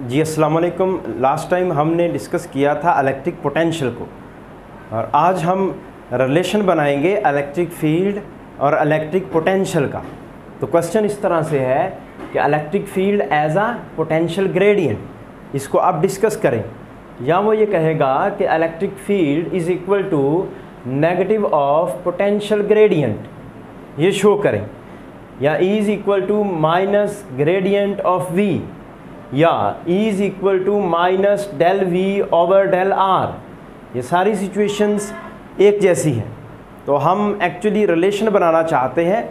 जी अस्सलाम वालेकुम। Last time हमने डिस्कस किया था इलेक्ट्रिक पोटेंशियल को, और आज हम रिलेशन बनाएंगे इलेक्ट्रिक फील्ड और इलेक्ट्रिक पोटेंशियल का। तो क्वेश्चन इस तरह से है कि electric field as a potential gradient, इसको आप डिस्कस करें। या वो ये कहेगा कि electric field is equal to negative of potential gradient, ये शो करें। या is equal to minus gradient of V, या is equal to minus del V over del R. ये सारी सिचुएशंस एक जैसी हैं। तो हम एक्चुअली रिलेशन बनाना चाहते हैं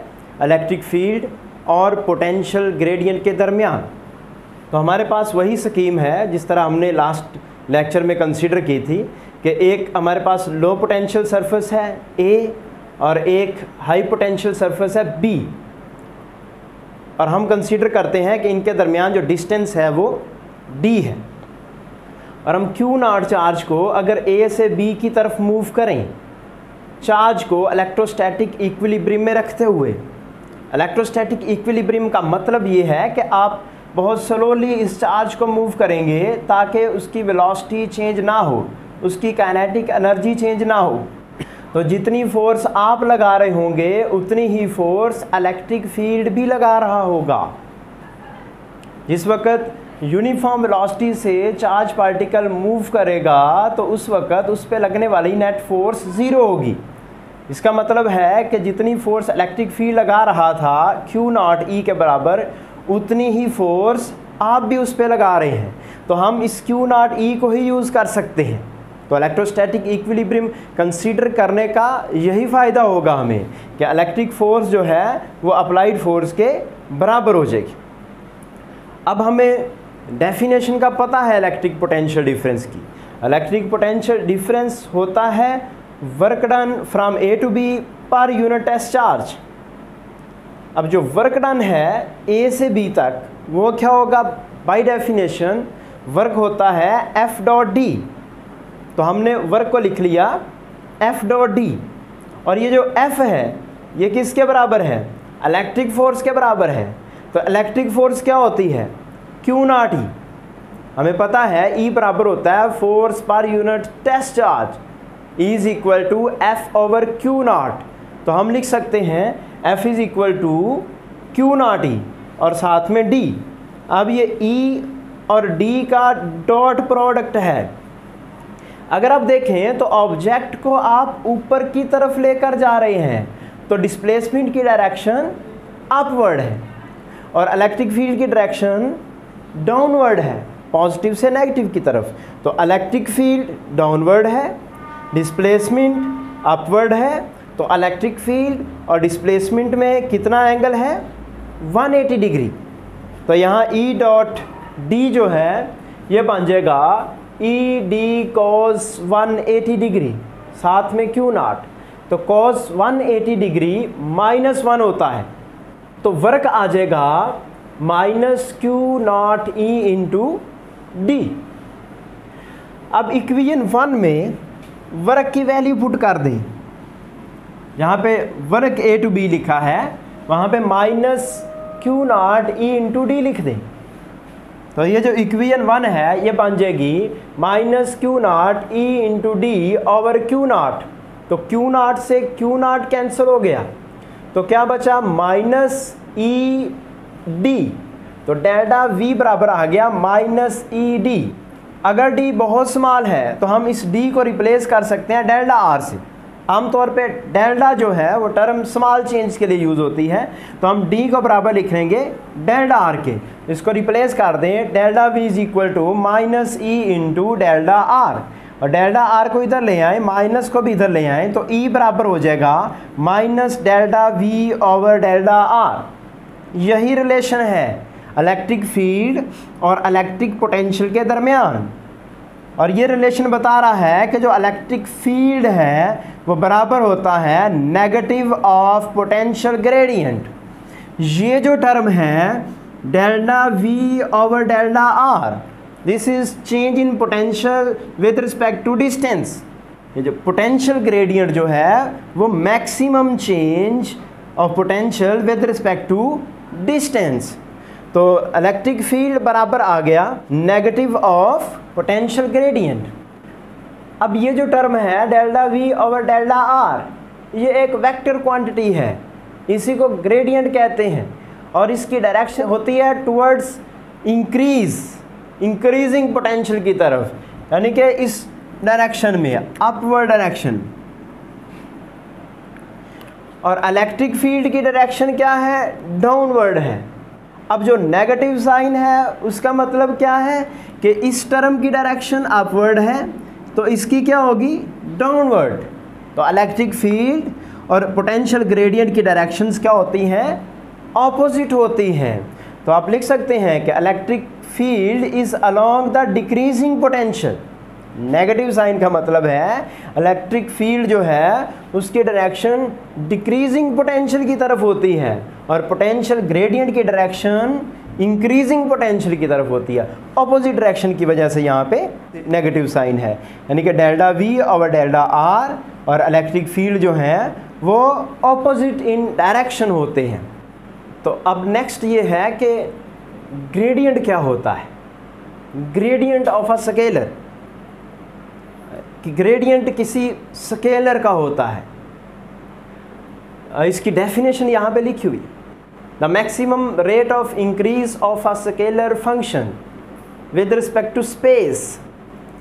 इलेक्ट्रिक फील्ड और पोटेंशियल ग्रेडियंट के दरमियान। तो हमारे पास वही स्कीम है जिस तरह हमने लास्ट लेक्चर में कंसीडर की थी कि एक हमारे पास लो पोटेंशियल सरफेस है ए और एक हाई पोटेंशियल सरफेस है बी, और हम कंसीडर करते हैं कि इनके दरमियान जो डिस्टेंस है वो d है। और हम Q0 चार्ज को अगर A से B की तरफ मूव करें, चार्ज को इलेक्ट्रोस्टैटिक इक्विलिब्रियम में रखते हुए। इलेक्ट्रोस्टैटिक इक्विलिब्रियम का मतलब ये है कि आप बहुत स्लोली इस चार्ज को मूव करेंगे ताकि उसकी वेलोसिटी चेंज ना हो, उसकी काइनेटिक एनर्जी चेंज ना हो। तो जितनी फोर्स आप लगा रहे होंगे उतनी ही फोर्स इलेक्ट्रिक फील्ड भी लगा रहा होगा। जिस वक्त यूनिफॉर्म वेलोसिटी से चार्ज पार्टिकल मूव करेगा तो उस वक्त उस पर लगने वाली नेट फोर्स ज़ीरो होगी। इसका मतलब है कि जितनी फोर्स इलेक्ट्रिक फील्ड लगा रहा था Q0 E के बराबर, उतनी ही फोर्स आप भी उस पर लगा रहे हैं। तो हम इस Q0 E को ही यूज़ कर सकते हैं। तो इलेक्ट्रोस्टैटिक इक्विलिब्रियम कंसीडर करने का यही फ़ायदा होगा हमें कि इलेक्ट्रिक फोर्स जो है वो अप्लाइड फोर्स के बराबर हो जाएगी। अब हमें डेफिनेशन का पता है इलेक्ट्रिक पोटेंशियल डिफरेंस की। इलेक्ट्रिक पोटेंशियल डिफरेंस होता है work done from A to B per unit test charge. अब जो वर्क डन है ए से बी तक वो क्या होगा? बाय डेफिनेशन वर्क होता है एफ डॉट डी। तो हमने वर्क को लिख लिया एफ डॉट डी, और ये जो एफ है ये किसके बराबर है? इलेक्ट्रिक फोर्स के बराबर है। तो इलेक्ट्रिक फोर्स क्या होती है? Q0 E। हमें पता है E बराबर होता है force per unit test charge is equal to F over Q0। तो हम लिख सकते हैं F is equal to Q0 E और साथ में D। अब ये E और D का डॉट प्रोडक्ट है। अगर आप देखें तो ऑब्जेक्ट को आप ऊपर की तरफ लेकर जा रहे हैं तो डिस्प्लेसमेंट की डायरेक्शन अपवर्ड है और इलेक्ट्रिक फील्ड की डायरेक्शन डाउनवर्ड है, पॉजिटिव से नेगेटिव की तरफ। तो इलेक्ट्रिक फील्ड डाउनवर्ड है, डिस्प्लेसमेंट अपवर्ड है। तो इलेक्ट्रिक फील्ड और डिस्प्लेसमेंट में कितना एंगल है? 180 डिग्री। तो यहाँ E डॉट D जो है ये बन जाएगा ई डी कॉस 180 डिग्री साथ में Q0। तो कॉस 180 डिग्री -1 होता है, तो वर्क आ जाएगा -Q0 E इंटू डी। अब इक्वेशन 1 में वर्क की वैल्यू पुट कर दें। यहाँ पे वर्क A टू B लिखा है, वहाँ पे -Q0 E इंटू डी लिख दें। तो ये जो इक्वेशन 1 है ये बन जाएगी -Q0 E into D over Q0। तो Q0 से Q0 कैंसिल हो गया, तो क्या बचा? -E D। तो डेल्टा V बराबर आ गया -ED। अगर D बहुत स्मॉल है तो हम इस D को रिप्लेस कर सकते हैं डेल्टा R से। आमतौर पे डेल्टा जो है वो टर्म स्मॉल चेंज के लिए यूज़ होती है, तो हम D को बराबर लिख लेंगे डेल्टा R के। इसको रिप्लेस कर दें, delta V is equal to -E into delta R, और डेल्टा R को इधर ले आएँ, माइनस को भी इधर ले आएँ, तो E बराबर हो जाएगा -delta V over delta R। यही रिलेशन है इलेक्ट्रिक फील्ड और इलेक्ट्रिक पोटेंशियल के दरमियान। और ये रिलेशन बता रहा है कि जो इलेक्ट्रिक फील्ड है वो बराबर होता है नेगेटिव ऑफ पोटेंशियल ग्रेडियंट। ये जो टर्म है delta V over delta R, this is change in potential with respect to distance. ये जो पोटेंशियल ग्रेडियंट जो है वो maximum change of potential with respect to distance. तो इलेक्ट्रिक फील्ड बराबर आ गया नेगेटिव ऑफ पोटेंशियल ग्रेडियंट। अब ये जो टर्म है delta we over delta R, ये एक वेक्टर क्वांटिटी है, इसी को ग्रेडियंट कहते हैं, और इसकी डायरेक्शन होती है टुवर्ड्स इंक्रीजिंग पोटेंशियल की तरफ, यानी कि इस डायरेक्शन में, अपवर्ड डायरेक्शन। और इलेक्ट्रिक फील्ड की डायरेक्शन क्या है? डाउनवर्ड है। अब जो नेगेटिव साइन है उसका मतलब क्या है कि इस टर्म की डायरेक्शन अपवर्ड है, तो इसकी क्या होगी? डाउनवर्ड। तो इलेक्ट्रिक फील्ड और पोटेंशियल ग्रेडियंट की डायरेक्शंस क्या होती हैं? ऑपोजिट होती हैं। तो आप लिख सकते हैं कि electric field is along the decreasing potential. Negative sign का मतलब है इलेक्ट्रिक फील्ड जो है उसकी डायरेक्शन डिक्रीजिंग पोटेंशियल की तरफ होती है, और पोटेंशियल ग्रेडियंट की डायरेक्शन इंक्रीजिंग पोटेंशियल की तरफ होती है। ऑपोजिट डायरेक्शन की वजह से यहाँ पे नेगेटिव साइन है, यानी कि delta we over delta R और इलेक्ट्रिक फील्ड जो है वो ऑपोजिट इन डायरेक्शन होते हैं। तो अब नेक्स्ट ये है कि ग्रेडियंट क्या होता है? ग्रेडियंट ऑफ अ स्केलर, कि ग्रेडियंट किसी स्केलर का होता है। इसकी डेफिनेशन यहाँ पे लिखी हुई, the maximum rate of increase of a scalar function with respect to space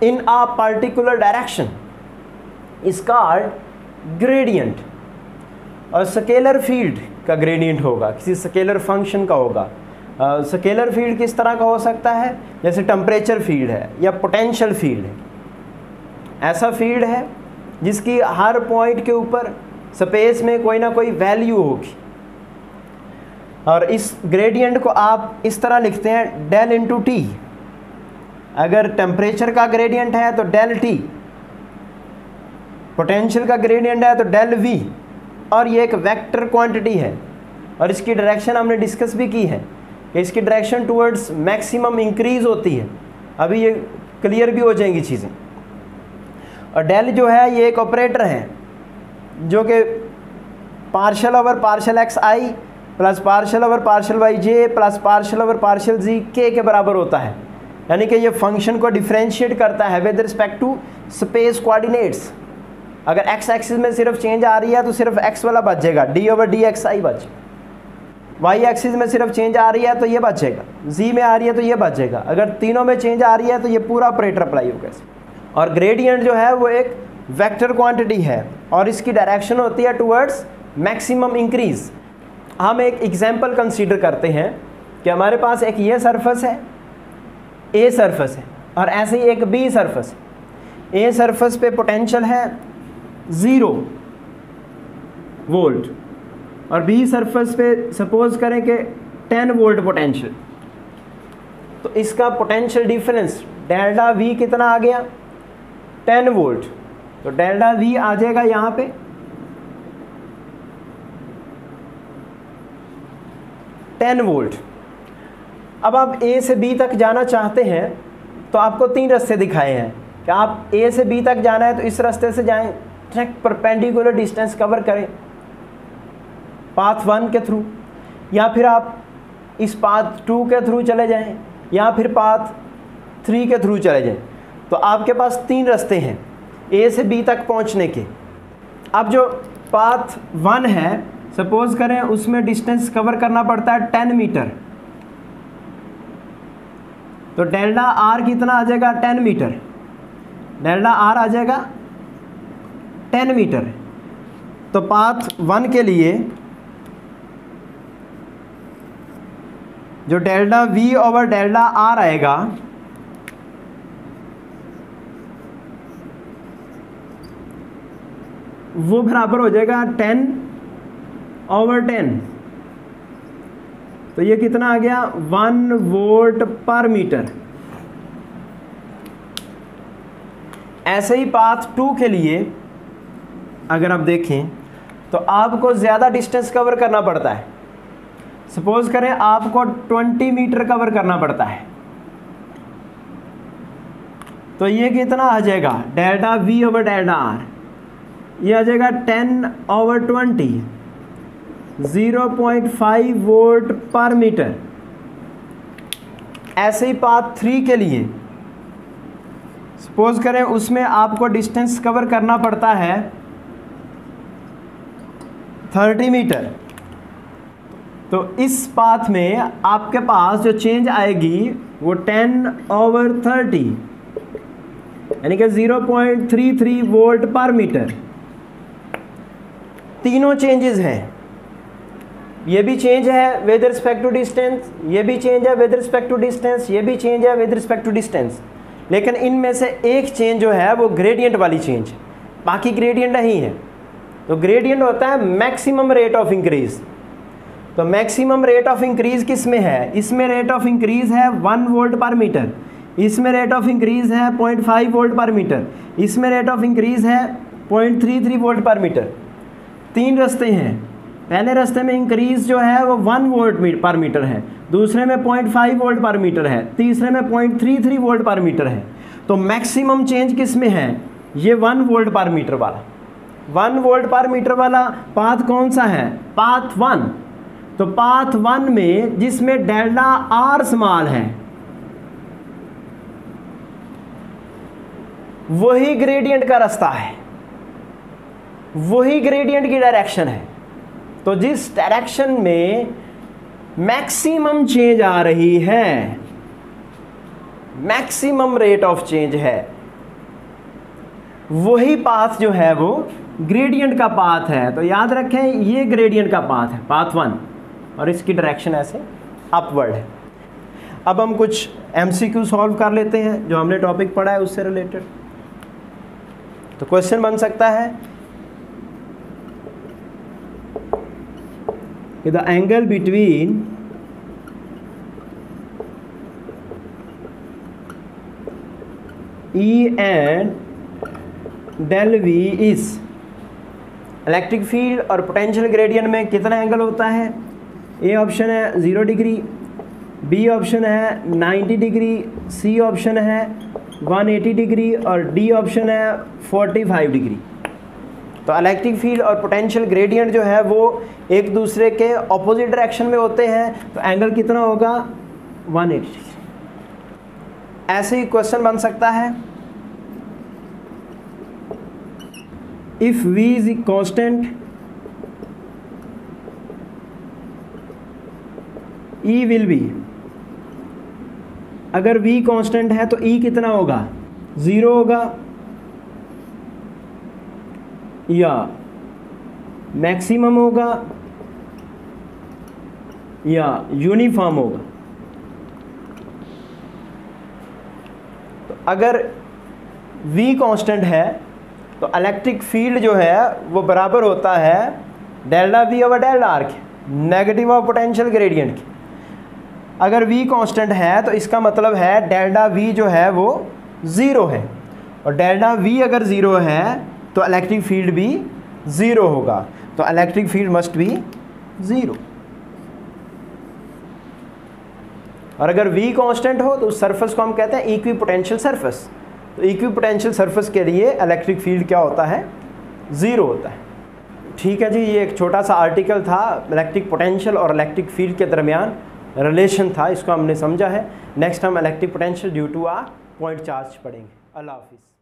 in a particular direction is called gradient. और स्केलर फील्ड का ग्रेडियंट होगा, किसी स्केलर फंक्शन का होगा। स्केलर फील्ड किस तरह का हो सकता है? जैसे टेम्परेचर फील्ड है या पोटेंशियल फील्ड है। ऐसा फील्ड है जिसकी हर पॉइंट के ऊपर स्पेस में कोई ना कोई वैल्यू होगी, और इस ग्रेडियंट को आप इस तरह लिखते हैं डेल इंटू टी। अगर टेम्परेचर का ग्रेडियंट है तो डेल टी, पोटेंशियल का ग्रेडियंट है तो डेल वी, और ये एक वेक्टर क्वांटिटी है। और इसकी डायरेक्शन हमने डिस्कस भी की है कि इसकी डायरेक्शन टुवर्ड्स मैक्सिमम इंक्रीज होती है। अभी ये क्लियर भी हो जाएंगी चीज़ें। और डेल जो है ये एक ऑपरेटर है जो कि partial over partial X I plus partial over partial Y J plus partial over partial Z के बराबर होता है, यानी कि ये फंक्शन को डिफ्रेंशिएट करता है with respect to space coordinates. अगर एक्स एक्सिस में सिर्फ चेंज आ रही है तो सिर्फ एक्स वाला बचेगा, D over D X I बचेगा। वाई एक्सिस में सिर्फ चेंज आ रही है तो ये बचेगा, जी में आ रही है तो ये बचेगा। अगर तीनों में चेंज आ रही है तो ये पूरा ऑपरेटर अप्लाई होगा। और ग्रेडियंट जो है वो एक वेक्टर क्वांटिटी है और इसकी डायरेक्शन होती है टुवर्ड्स मैक्सिमम इंक्रीज। हम एक एग्जांपल कंसीडर करते हैं कि हमारे पास एक ये सरफेस है, ए सरफेस है, और ऐसे ही एक बी सरफेस है। ए सरफेस पे पोटेंशियल है 0 वोल्ट और बी सरफेस पे सपोज करें कि 10 वोल्ट पोटेंशियल। तो इसका पोटेंशियल डिफरेंस डेल्टा वी कितना आ गया? 10 वोल्ट। तो डेल्टा वी आ जाएगा यहाँ पे 10 वोल्ट। अब आप ए से बी तक जाना चाहते हैं तो आपको 3 रास्ते दिखाए हैं कि आप ए से बी तक जाना है तो इस रास्ते से जाएं, डायरेक्ट परपेंडिकुलर डिस्टेंस कवर करें पाथ 1 के थ्रू, या फिर आप इस पाथ 2 के थ्रू चले जाएं, या फिर पाथ 3 के थ्रू चले जाएं। तो आपके पास 3 रास्ते हैं ए से बी तक पहुंचने के। अब जो पाथ 1 है सपोज करें उसमें डिस्टेंस कवर करना पड़ता है 10 मीटर। तो डेल्टा आर कितना आ जाएगा? 10 मीटर। डेल्टा आर आ जाएगा 10 मीटर। तो पाथ 1 के लिए जो delta we over delta R आएगा वो बराबर हो जाएगा 10 ओवर 10। तो ये कितना आ गया? 1 वोल्ट पर मीटर। ऐसे ही पाथ 2 के लिए अगर आप देखें तो आपको ज़्यादा डिस्टेंस कवर करना पड़ता है। सपोज करें आपको 20 मीटर कवर करना पड़ता है। तो ये कितना आ जाएगा? Delta we over delta R, ये आ जाएगा 10 ओवर 20, 0.5 वोल्ट पर मीटर। ऐसे ही पाथ 3 के लिए सपोज करें उसमें आपको डिस्टेंस कवर करना पड़ता है 30 मीटर, तो इस पाथ में आपके पास जो चेंज आएगी वो 10/30 यानी कि 0.33 वोल्ट पर मीटर। तीनों चेंजेस हैं, ये भी चेंज है विद रिस्पेक्ट टू डिस्टेंस, ये भी चेंज है विद रिस्पेक्ट टू डिस्टेंस, ये भी चेंज है विद रिस्पेक्ट टू डिस्टेंस, लेकिन इनमें से एक चेंज जो है वो ग्रेडियंट वाली चेंज, बाकी ग्रेडियंट नहीं है। तो ग्रेडियंट होता है मैक्सिमम रेट ऑफ इंक्रीज। तो मैक्सिमम रेट ऑफ इंक्रीज किस में है? इसमें रेट ऑफ इंक्रीज है 1 वोल्ट पर मीटर, इसमें रेट ऑफ इंक्रीज है 0.5 वोल्ट पर मीटर, इसमें रेट ऑफ इंक्रीज है 0.33 वोल्ट पर मीटर। 3 रास्ते हैं। पहले रास्ते में इंक्रीज जो है वो 1 वोल्ट पर मीटर है, दूसरे में 0.5 वोल्ट पर मीटर है, तीसरे में 0.33 वोल्ट पर मीटर है। तो मैक्सिमम चेंज किस में है? ये 1 वोल्ट पर मीटर वाला। 1 वोल्ट पर मीटर वाला पाथ कौन सा है? पाथ 1। तो पाथ 1 में जिसमें डेल्टा आर स्मॉल है वही ग्रेडियंट का रास्ता है, वही ग्रेडियंट की डायरेक्शन है। तो जिस डायरेक्शन में मैक्सिमम चेंज आ रही है, मैक्सिमम रेट ऑफ चेंज है, वही पाथ जो है वो ग्रेडियंट का पाथ है। तो याद रखें ये ग्रेडियंट का पाथ है, पाथ 1, और इसकी डायरेक्शन ऐसे अपवर्ड है। अब हम कुछ MCQ सॉल्व कर लेते हैं जो हमने टॉपिक पढ़ा है उससे रिलेटेड। तो क्वेश्चन बन सकता है कि the angle between E and del V is, electric field और पोटेंशियल ग्रेडियंट में कितना एंगल होता है? ए ऑप्शन है 0 डिग्री, बी ऑप्शन है 90 डिग्री, सी ऑप्शन है 180 डिग्री और डी ऑप्शन है 45 डिग्री। तो इलेक्ट्रिक फील्ड और पोटेंशियल ग्रेडियंट जो है वो एक दूसरे के ऑपोजिट डायरेक्शन में होते हैं, तो एंगल कितना होगा? 180 डिग्री। ऐसे ही क्वेश्चन बन सकता है if V is constant, E will be, अगर V कांस्टेंट है तो E कितना होगा? 0 होगा या मैक्सिमम होगा या यूनिफॉर्म होगा? तो अगर V कांस्टेंट है तो इलेक्ट्रिक फील्ड जो है वो बराबर होता है delta V over delta R के, नेगेटिव ऑफ पोटेंशियल ग्रेडियंट की। अगर V कांस्टेंट है तो इसका मतलब है डेल्टा V जो है वो 0 है, और डेल्टा V अगर 0 है तो इलेक्ट्रिक फील्ड भी 0 होगा। तो इलेक्ट्रिक फील्ड मस्ट बी 0। और अगर V कांस्टेंट हो तो उस सरफेस को हम कहते हैं इक्विपोटेंशियल सरफेस। तो इक्विपोटेंशियल सरफेस के लिए इलेक्ट्रिक फील्ड क्या होता है? 0 होता है। ठीक है जी, ये एक छोटा सा आर्टिकल था, इलेक्ट्रिक पोटेंशियल और इलेक्ट्रिक फील्ड के दरमियान रिलेशन था, इसको हमने समझा है। नेक्स्ट हम electric potential due to a point charge पढ़ेंगे। अल्लाह हाफिज़।